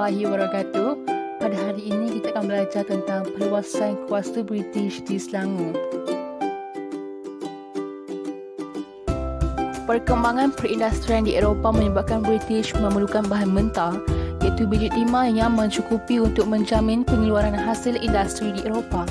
warahmatullahi wabarakatuh. Pada hari ini kita akan belajar tentang perluasan kuasa British di Selangor. Perkembangan perindustrian di Eropah menyebabkan British memerlukan bahan mentah, iaitu biji timah yang mencukupi untuk menjamin pengeluaran hasil industri di Eropah.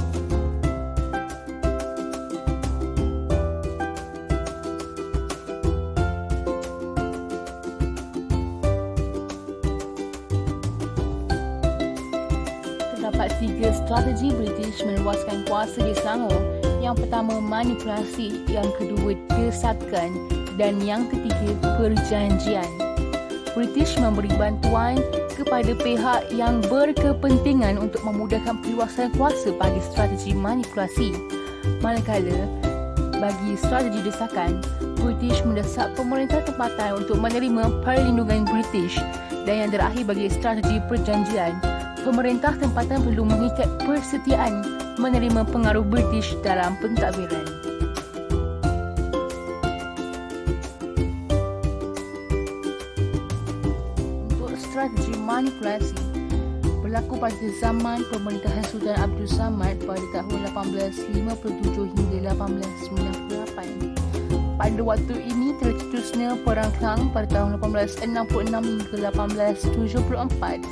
Terdapat 3 strategi British meluaskan kuasa di Selangor. Yang pertama, manipulasi. Yang kedua, desakan. Dan yang ketiga, perjanjian. British memberi bantuan kepada pihak yang berkepentingan untuk memudahkan perluasan kuasa bagi strategi manipulasi. Manakala, bagi strategi desakan, British mendesak pemerintah tempatan untuk menerima perlindungan British. Dan yang terakhir, bagi strategi perjanjian, pemerintah tempatan perlu mengikat persetiaan menerima pengaruh British dalam pentadbiran. Untuk strategi manipulasi, berlaku pada zaman pemerintahan Sultan Abdul Samad pada tahun 1857 hingga 1898. Pada waktu ini tercetusnya Perang Klang pada tahun 1866 hingga 1874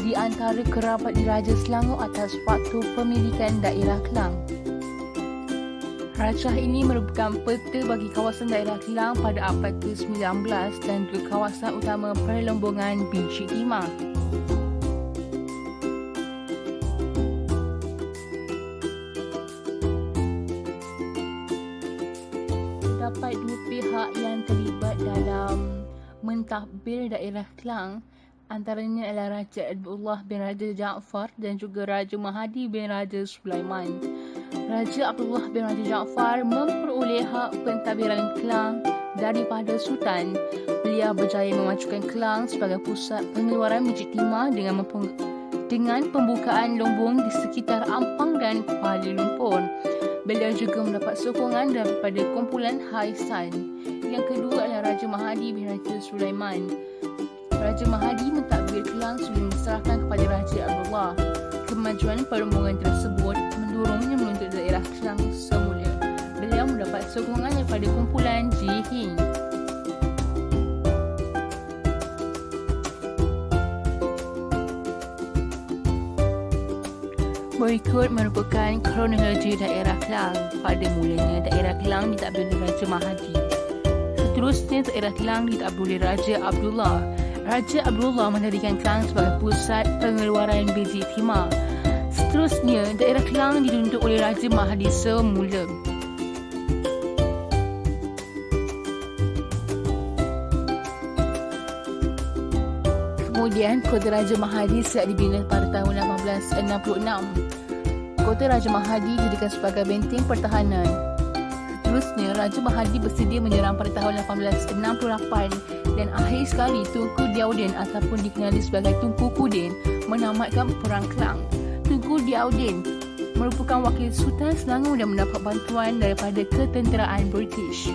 di antara kerabat Raja Selangor atas faktor pemilikan daerah Klang. Rajah ini merupakan peta bagi kawasan daerah Klang pada abad ke-19 dan juga kawasan utama perlombongan biji timah. Terdapat 2 pihak yang terlibat dalam mentadbir daerah Klang. Antaranya adalah Raja Abdullah bin Raja Jaafar dan juga Raja Mahdi bin Raja Sulaiman. Raja Abdullah bin Raja Jaafar memperoleh hak pentadbiran Klang daripada Sultan. Beliau berjaya memajukan Klang sebagai pusat pengeluaran biji timah dengan pembukaan lombong di sekitar Ampang dan Kuala Lumpur. Beliau juga mendapat sokongan daripada kumpulan Haisan. Yang kedua adalah Raja Mahdi bin Raja Sulaiman. Raja Mahdi mentadbir Klang sebelum diserahkan kepada Raja Abdullah. Kemajuan perlombongan tersebut mendorongnya menuntut daerah Klang semula. Beliau mendapat sokongan daripada kumpulan Jihin. Berikut merupakan kronologi daerah Klang. Pada mulanya, daerah Klang ditadbir oleh Raja Mahdi. Seterusnya, daerah Klang ditadbir oleh Raja Abdullah. Raja Abdullah mendirikan Klang sebagai pusat pengeluaran biji timah. Seterusnya, daerah Klang dituntut oleh Raja Mahdi semula. Kemudian, Kota Raja Mahdi siap dibina pada tahun 1866. Kota Raja Mahdi dijadikan sebagai benteng pertahanan. Seterusnya, Raja Mahdi bersedia menyerang pada tahun 1868 dan akhir sekali Tunku Diaudin ataupun dikenali sebagai Tunku Kudin menamatkan Perang Klang. Tunku Diaudin merupakan wakil Sultan Selangor dan mendapat bantuan daripada ketenteraan British.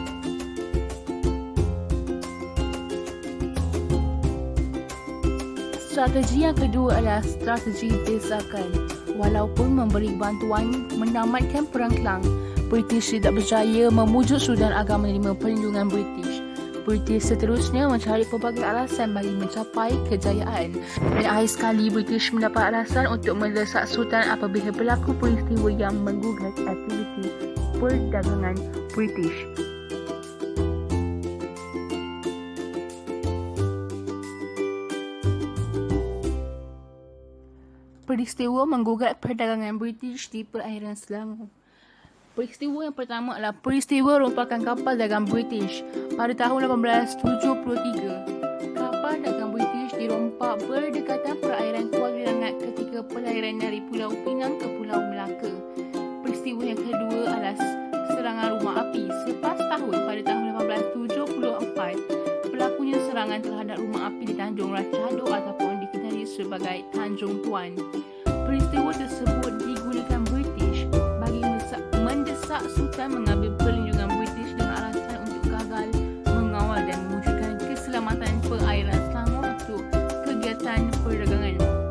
Strategi yang kedua adalah strategi desakan. Walaupun memberi bantuan menamatkan Perang Klang, British tidak berjaya memujuk Sultan agar menerima perlindungan British. British seterusnya mencari pelbagai alasan bagi mencapai kejayaan. Dan akhir sekali British mendapat alasan untuk mendesak Sultan apabila berlaku peristiwa yang menggugat aktiviti perdagangan British. Peristiwa menggugat perdagangan British di perairan Selangor. Peristiwa yang pertama adalah peristiwa rompakan kapal dagang British pada tahun 1873. Kapal dagang British dirompak berdekatan perairan Kuala Langat ketika perairan dari Pulau Pinang ke Pulau Melaka. Peristiwa yang kedua adalah serangan rumah api. Selepas tahun pada tahun 1874, berlakunya serangan terhadap rumah api di Tanjung Ratchado ataupun dikenali sebagai Tanjung Tuan. Peristiwa tersebut digunakan British bagi mendesak Sultan mengambil perlindungan British dengan alasan untuk gagal mengawal dan mewujudkan keselamatan perairan Selangor untuk kegiatan perdagangan.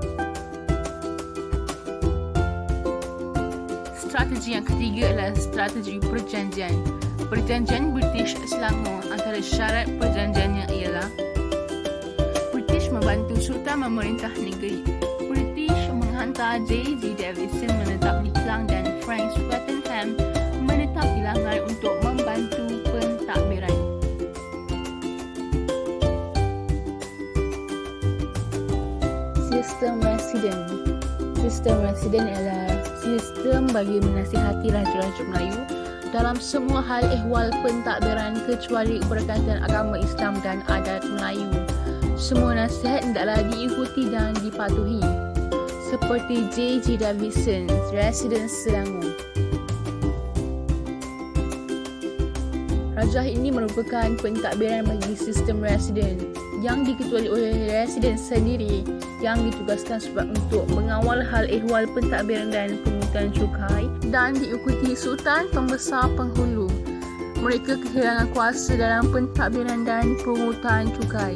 strategi yang ketiga adalah strategi perjanjian. Perjanjian British Selangor, antara syarat perjanjiannya ialah British membantu Sultan memerintah negeri. British menghantar J.G. Davison menetap di Klang dan Frank Swettenham menetap di Langai untuk membantu pentadbiran. Sistem residen. Sistem residen ialah sistem bagi menasihati raja-raja Melayu dalam semua hal ehwal pentadbiran kecuali berkaitan agama Islam dan adat Melayu. Semua nasihat hendaklah diikuti dan dipatuhi. Seperti J.G. Davison, Residen Selangor. Rajah ini merupakan pentadbiran bagi sistem residen yang diketuai oleh residen sendiri yang ditugaskan sebab untuk mengawal hal ehwal pentadbiran dan pungutan cukai dan diikuti Sultan Pembesar Penghulu. Mereka kehilangan kuasa dalam pentadbiran dan pungutan cukai.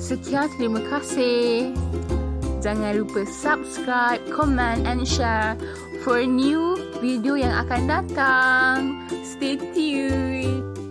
Sekian, terima kasih. Jangan lupa subscribe, comment and share for new video yang akan datang. Stay tuned.